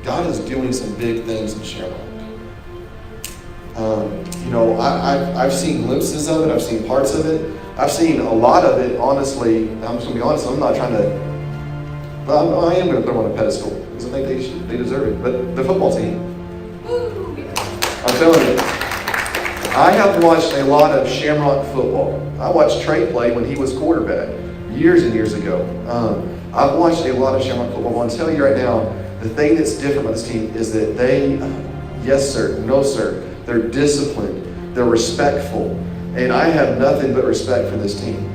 God is doing some big things in Shamrock. You know, I've seen glimpses of it. I've seen parts of it. I've seen a lot of it, honestly. I'm just going to be honest. I'm not trying to, well, I am going to put them on a pedestal because I think they deserve it. But the football team, I'm telling you, I have watched a lot of Shamrock football. I watched Trey play when he was quarterback years and years ago. I've watched a lot of Shamrock football. I'll tell you right now, the thing that's different about this team is that they, yes sir, no sir, they're disciplined, they're respectful, and I have nothing but respect for this team.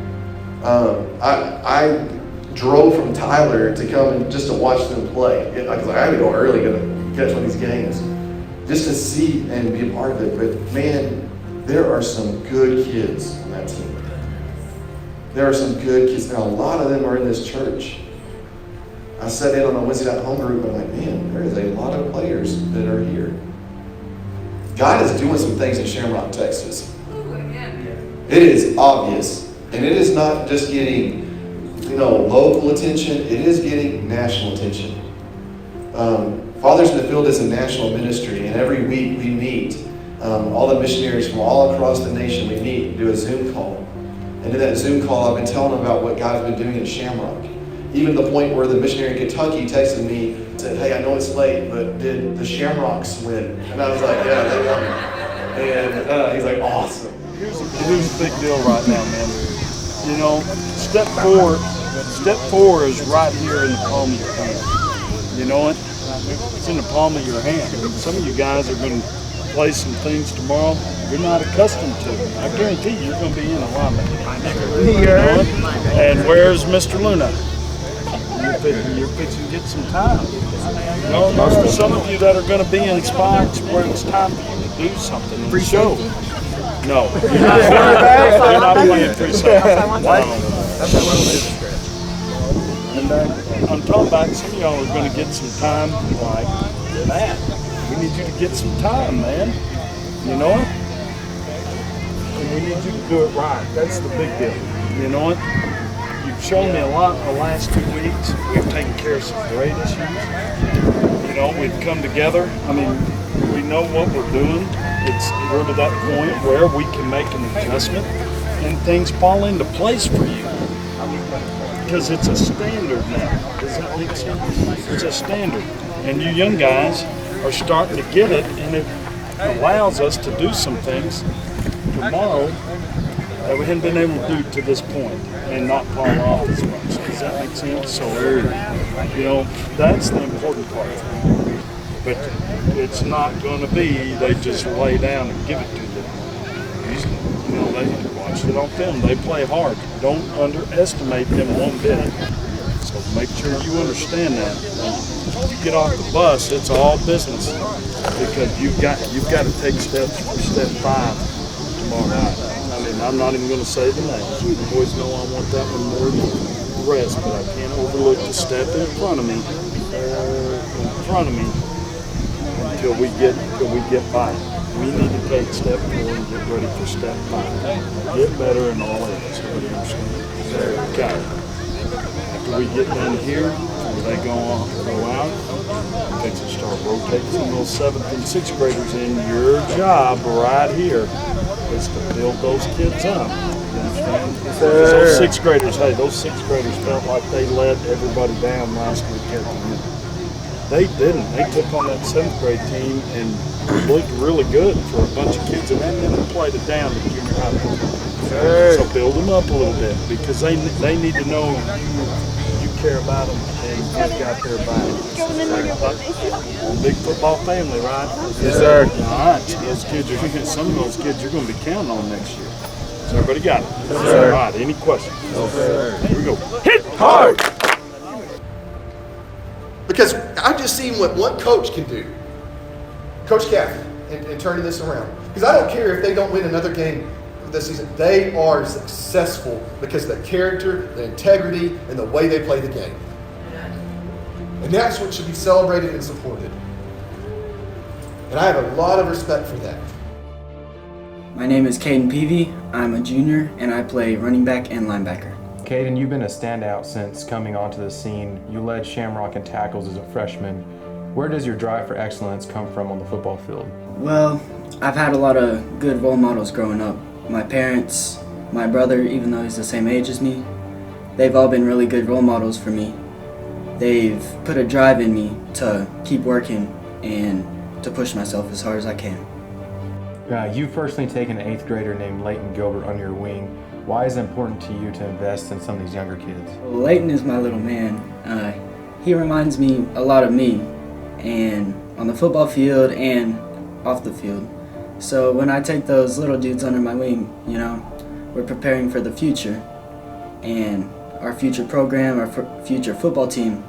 I drove from Tyler to come and just to watch them play. I was like, I had to go early to catch one of these games, just to see and be a part of it. But man, there are some good kids on that team. There are some good kids, and a lot of them are in this church. I sat in on a Wednesday night home group, and I'm like, man, there is a lot of players that are here. God is doing some things in Shamrock, Texas. It is obvious, and it is not just getting, local attention. It is getting national attention. Fathers in the Field is a national ministry, and every week we meet. All the missionaries from all across the nation, we meet and do a Zoom call. And in that Zoom call, I've been telling them about what God's been doing in Shamrock. Even to the point where the missionary in Kentucky texted me and said, hey, I know it's late, but did the Shamrocks win? And I was like, yeah, they won. And he's like, awesome. Here's a big deal right now, man. You know, step four is right here in the palm of your hand. You know it? It's in the palm of your hand. Some of you guys are going to play some things tomorrow you're not accustomed to. I guarantee you're going to be in alignment. You know it? And where's Mr. Luna? You're fixing to get some time. You know, for some of you that are going to be inspired where it's time for you to do something in the show. No. You're not playing free safety. I'm talking about some of y'all are going to get some time like that. We need you to get some time, man. You know it? And we need you to do it right. That's the big deal. You know it? You've shown me a lot in the last 2 weeks. We've taken care of some great issues. You know, we've come together. I mean, we know what we're doing. We're to that point where we can make an adjustment and things fall into place for you. Because it's a standard now. Does that make sense? It's a standard. And you young guys are starting to get it, and it allows us to do some things tomorrow that we hadn't been able to do to this point and not fall off as much. Does that make sense? So, you know, that's the important part. But it's not going to be they just lay down and give it to you. You know, they watch it on film. They play hard. Don't underestimate them one bit. So make sure you understand that. When you get off the bus, it's all business because you've got to take steps for step 5 tomorrow night. I mean, I'm not even going to say the names. You boys know I want that one more than the rest, but I can't overlook the step in front of me. Until we get by. We need to take step 4 and get ready for step 5. Get better in all areas. Okay. After we get done here, they go out, they can start rotating some of those 7th and 6th graders in. Your job right here is to build those kids up. You understand? Those 6th graders, those 6th graders felt like they let everybody down last week at the end. They didn't. They took on that 7th grade team and looked really good for a bunch of kids and then played it down to junior high football. So build them up a little bit because they need to know you care about them and you've got their back. Big football family, right? Yes, sir. All right. So those kids some of those kids you're going to be counting on next year. So everybody got it? Yes, sir. All right. Any questions? No, sir. Here we go. Hit hard! Because I've just seen what one coach can do. Coach Caffey, and turning this around. Because I don't care if they don't win another game this season. They are successful because of the character, the integrity, and the way they play the game. And that's what should be celebrated and supported. And I have a lot of respect for that. My name is Kaden Peavy. I'm a junior, and I play running back and linebacker. Kaden, you've been a standout since coming onto the scene. You led Shamrock in tackles as a freshman. Where does your drive for excellence come from on the football field? Well, I've had a lot of good role models growing up. My parents, my brother, even though he's the same age as me, they've all been really good role models for me. They've put a drive in me to keep working and to push myself as hard as I can. You've personally taken an 8th grader named Leighton Gilbert under your wing. Why is it important to you to invest in some of these younger kids? Well, Leighton is my little man. He reminds me a lot of me, and on the football field and off the field. So when I take those little dudes under my wing, we're preparing for the future and our future program, our future football team,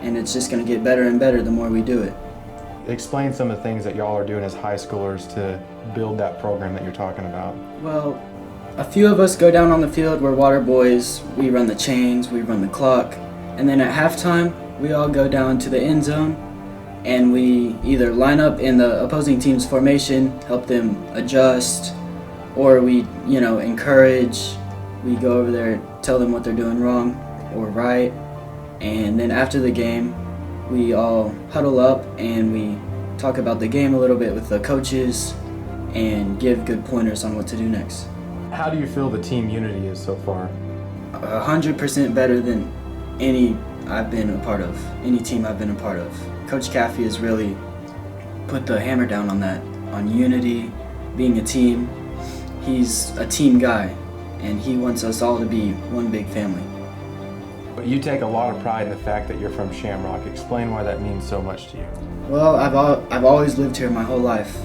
and it's just going to get better and better the more we do it. Explain some of the things that y'all are doing as high schoolers to build that program that you're talking about. Well, a few of us go down on the field, we're water boys, we run the chains, we run the clock, and then at halftime, we all go down to the end zone and we either line up in the opposing team's formation, help them adjust, or we, encourage, we go over there, tell them what they're doing wrong or right, and then after the game, we all huddle up and we talk about the game a little bit with the coaches and give good pointers on what to do next. How do you feel the team unity is so far? 100% better than any team I've been a part of. Coach Caffey has really put the hammer down on that, on unity, being a team. He's a team guy, and he wants us all to be one big family. But you take a lot of pride in the fact that you're from Shamrock. Explain why that means so much to you. Well, I've always lived here my whole life.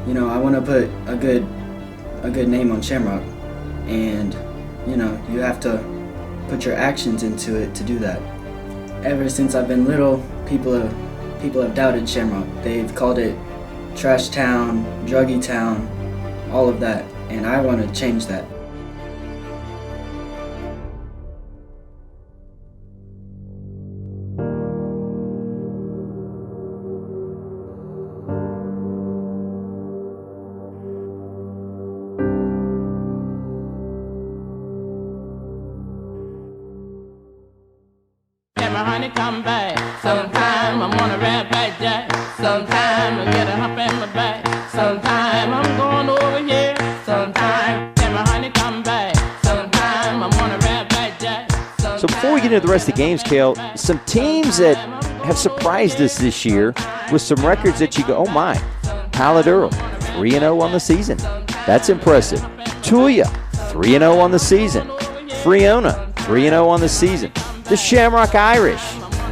I want to put a good name on Shamrock, and you have to put your actions into it to do that. Ever since I've been little, people have doubted Shamrock. They've called it trash town, druggy town, all of that, and I want to change that. Honey, come back. Sometime I'm on a rat back jack. Sometime I get a hump in my back. Sometime I'm going over here. Sometime honey, come back. Sometime I'm on a rat back jack. So before we get into the rest of the games, Kale, some teams that have surprised us this year with some records that you go, oh my. Paladuro, 3-0 on the season. That's impressive. Tulia, 3-0 on the season. Friona, 3-0 on the season. The Shamrock Irish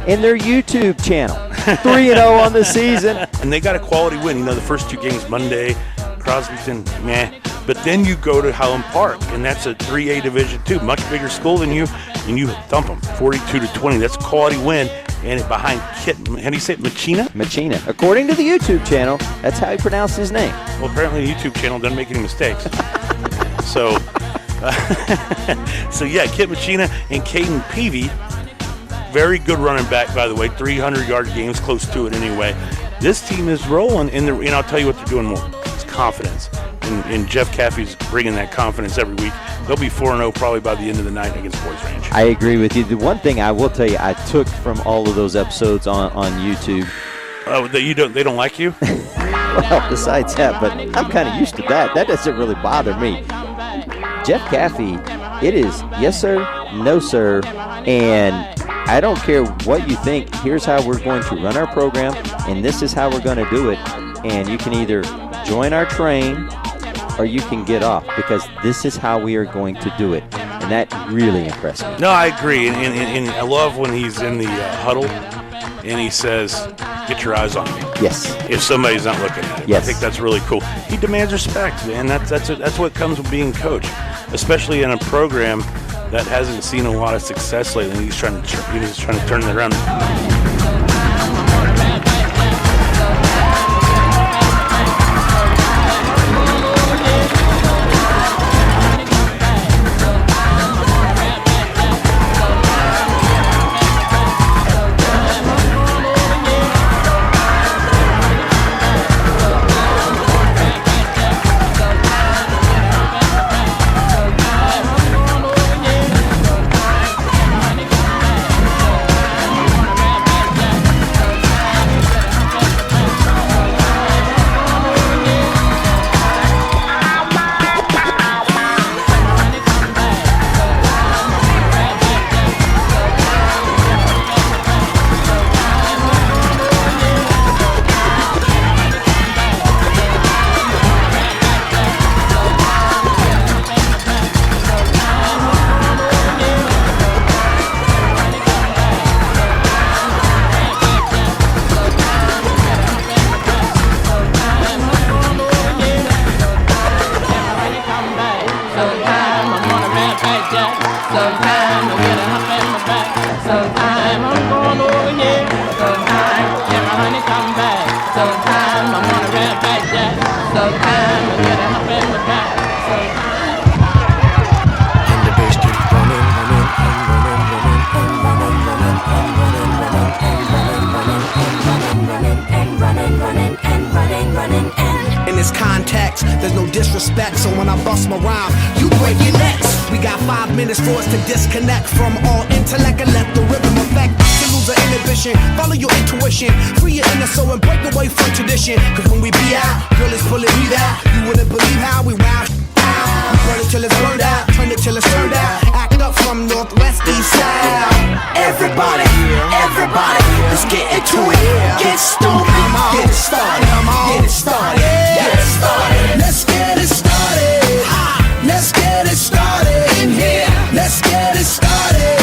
and their YouTube channel, 3-0 on the season. And they got a quality win. The first 2 games, Monday, Crosbyton, meh. But then you go to Highland Park, and that's a 3A Division II, much bigger school than you, and you thump them 42-20. That's a quality win. And behind Kit, how do you say it, Machina? Machina. According to the YouTube channel, that's how he pronounced his name. Well, apparently the YouTube channel doesn't make any mistakes. So yeah, Kit Machina and Kaden Peavy, very good running back, by the way, 300-yard games, close to it anyway. This team is rolling, and I'll tell you what they're doing more. It's confidence, and Jeff Caffey's bringing that confidence every week. They'll be 4-0 probably by the end of the night against Boys Ranch. I agree with you. The one thing I will tell you I took from all of those episodes on YouTube. Oh, they don't like you? Well, besides that, but I'm kind of used to that. That doesn't really bother me. Jeff Caffey, it is yes sir, no sir, and I don't care what you think. Here's how we're going to run our program, and this is how we're going to do it. And you can either join our train or you can get off, because this is how we are going to do it. And that really impressed me. No, I agree. And I love when he's in the huddle and he says, get your eyes on me. Yes. If somebody's not looking at him. Yes. I think that's really cool. He demands respect, man. That's what comes with being coach, especially in a program that hasn't seen a lot of success lately. He's trying to turn it around. Sometime I'm going over here. Sometime can my honey come back. Sometime I'm gonna rap like that. Sometime I get a hump in my back. And the bass keeps running, running, and running, running, and running, running, and running, running, and running, running, and running, and running, running, and running, running, and. In this context, there's no disrespect, so when I bust my rhyme, you break your necks. We got 5 minutes for us to disconnect from all intellect and let the rhythm affect us to lose our inhibition. Follow your intuition, free your inner soul and break away from tradition. Cause when we be out, girl is pulling me out. You wouldn't believe how we wow. We burn it till it's burned out, turn it till it's turned out. Act up from northwest, east side. Everybody, everybody, let's get into it. Get stoked, get it started, get it started, get it started. Let's get it started. Let's get it started in here. Let's get it started.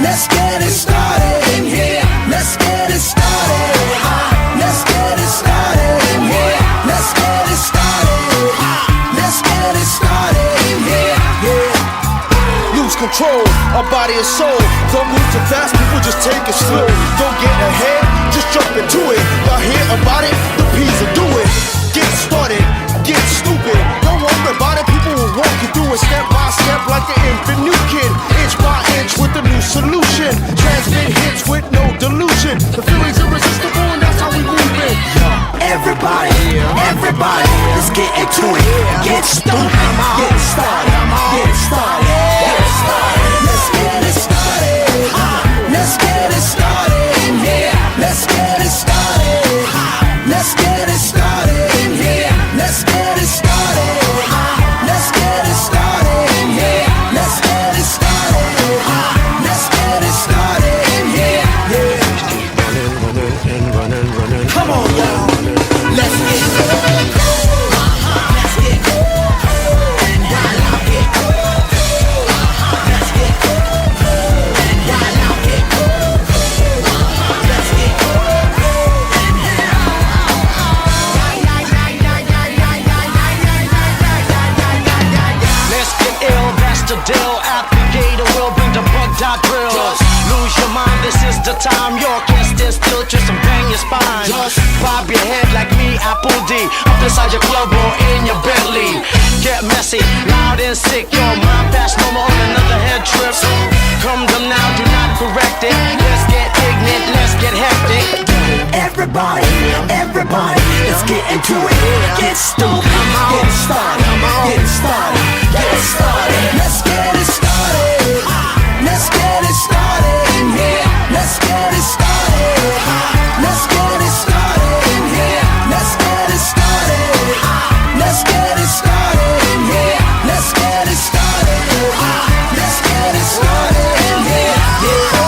Let's get it started in here. Let's get it started. Let's get it started in here. Let's get it started. Let's get it started in here. Yeah. Lose control, our body and soul. Don't move too fast, people just take it slow. Don't get ahead, just jump into it. Y'all hear about it? The P's will do it. Get started, get stupid. Don't worry about it, people will walk you through it step by step like an infant new kid. Inch by inch with a new solution. Transmit hits with no delusion. The feeling's irresistible and that's how we move it. Everybody, everybody, let's get into it. Get stupid, get it started, get it started, get it started. Let's get it started. Let's get it started in here. Let's get it started. Let's get it started in here. Let's get it started. Let's get it started in here. Let's get it started. Let's get it started in here. Yeah. Running, running, and running, running. Come on, y'all. Let's get it. Let's get it. And while I get it. Let's get it. And while I get it. Let's get it. Let's get ill, that's the deal. Applicator will bring the bug dot drills. Lose your mind, this is the time. You can't stand still, twist and bang your spine. Bob your head like me, Apple D. Up inside your club or in your Bentley. Get messy, loud and sick. Your mind fast, no more on another head trip. Come them now, do not correct it. Let's get ignorant, let's get hectic. Everybody, everybody, let's get into it. Get stupid, get it started, get it started, get it started. Let's get it started. Let's get it started in here. Let's get it started. Let's get it started in here. Let's get it started. Let's get it started in here. Let's get it started. Let's get it started in here. Yeah.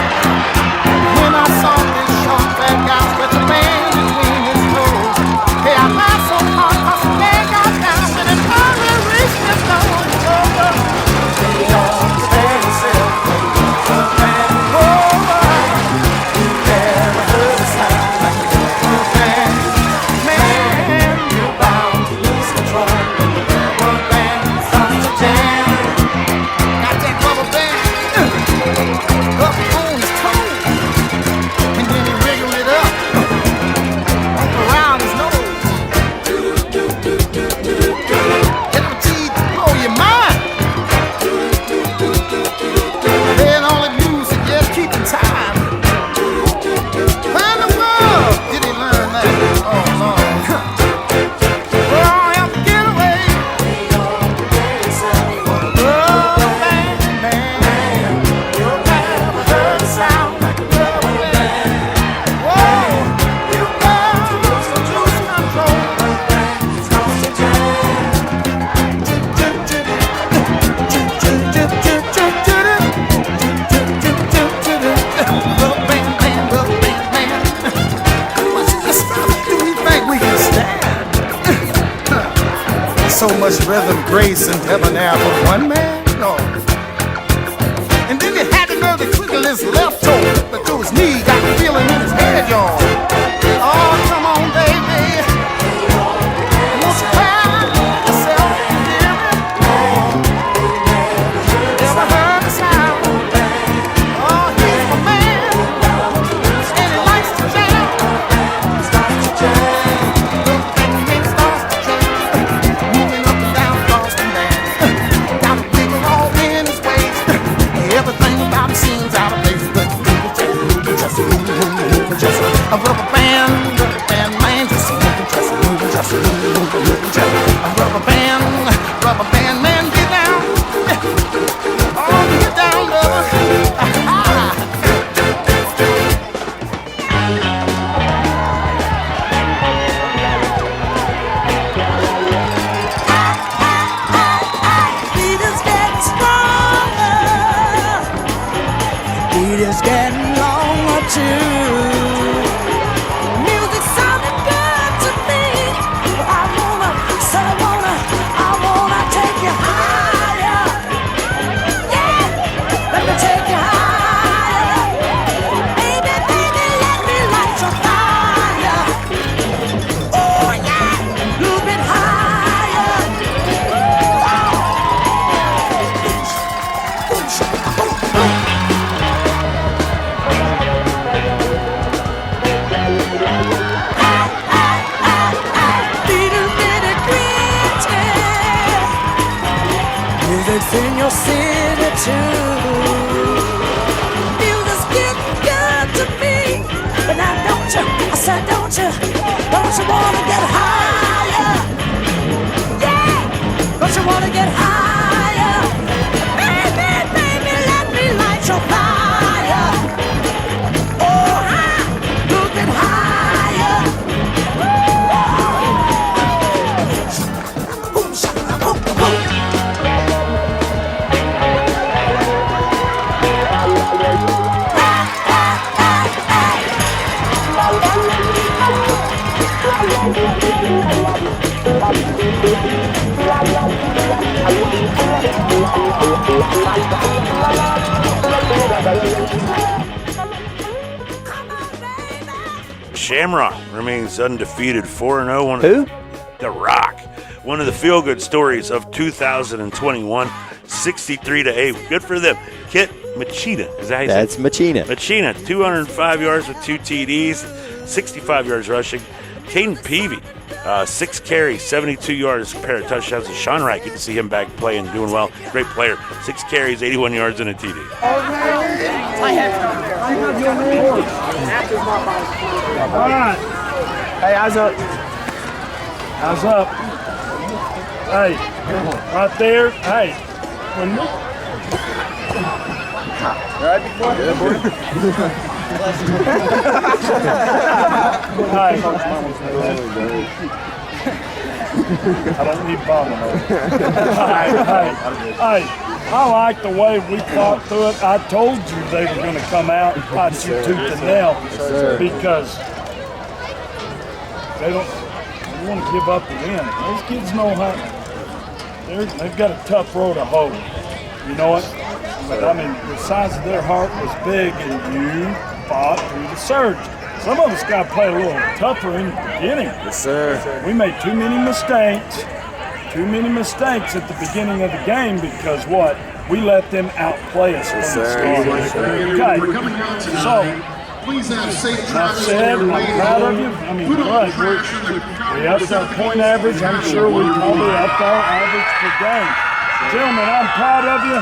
When I saw this short fat guy with a band so much rhythm, grace, and debonair for one man? No. And then he had the nerve to twinkle his left toe, but to his knee, got the feeling in his head, y'all. Oh, come on, baby. Won't you cry yourself, dear? Never heard a sound. Oh, he's my man, and he likes to jam. Starts to jam. Everything starts to jam. Moving up and down across the land. Got a wiggle all in his waist. Everything about him seems out of place, but just a rubber band man, just a rubber band man, get down, oh, get down, lover. Beat is getting stronger. Beat is getting longer too. Music sounded good to me. I wanna take you higher. Yeah, let me take you higher. Baby, let me light your fire. Oh yeah, a little bit higher. Music's in your city too. Music's getting good to me. But now don't you, I said don't you wanna get higher? Yeah, don't you wanna get higher? Baby, let me light your fire. Oh, high, look at higher. Boom, shaka, boom, boom. Shamrock remains undefeated, 4-0. Who? The Rock. One of the feel-good stories of 2021, 63-8. Good for them. Kit Machina. Is that how you say it? That's Machina. Machina, 205 yards with 2 TDs, 65 yards rushing. Kaden Peavy, 6 carries, 72 yards, a pair of touchdowns. And Shamrock, good to see him back playing, doing well. Great player. 6 carries, 81 yards, and a TD. All right. Hey, eyes up. Eyes up. Hey, right there. Hey, when I don't need bombing. Hey, I like the way we fought through it. I told you they were going to come out and fight you tooth and nail because they don't want to give up the win. Those kids know how. They've got a tough road to hoe. You know what? But I mean, the size of their heart was big, and you fought through the surge. Some of us got to play a little tougher in the beginning. Yes, sir. We made too many mistakes at the beginning of the game because what? We let them outplay us. Yes, sir. Okay. So, please have safe that travels. said, I'm proud of you. I mean, right, we upped our point average. I'm sure we probably upped our average per game. Gentlemen, I'm proud of you.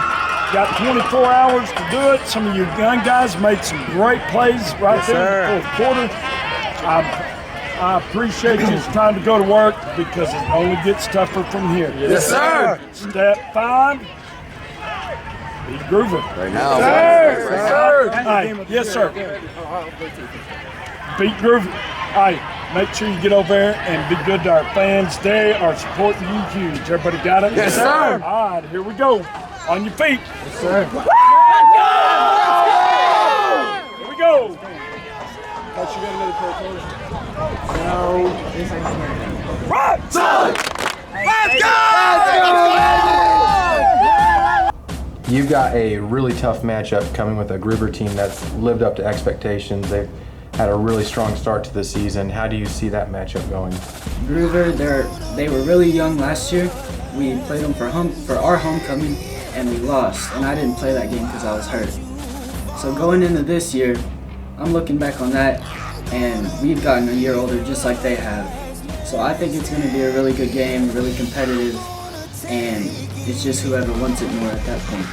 Got 24 hours to do it. Some of you young guys made some great plays right there in the fourth quarter. I appreciate you. It's time to go to work because it only gets tougher from here. Yes, sir. Step 5. Be grooving. Right now. Yes, sir. Beat grooving. Hey, make sure you get over there and be good to our fans. They are supporting you huge. Everybody got it? Yes, sir. All right, here we go. On your feet. Yes, sir. Here we go. Thought you got another pair of clothes. No. Right. Solid. You've got a really tough matchup coming with a Gruber team that's lived up to expectations. They've had a really strong start to the season. How do you see that matchup going? Gruber, they were really young last year. We played them for our homecoming, and we lost. And I didn't play that game because I was hurt. So going into this year, I'm looking back on that, and we've gotten a year older just like they have. So I think it's going to be a really good game, really competitive, and it's just whoever wants it more at that point.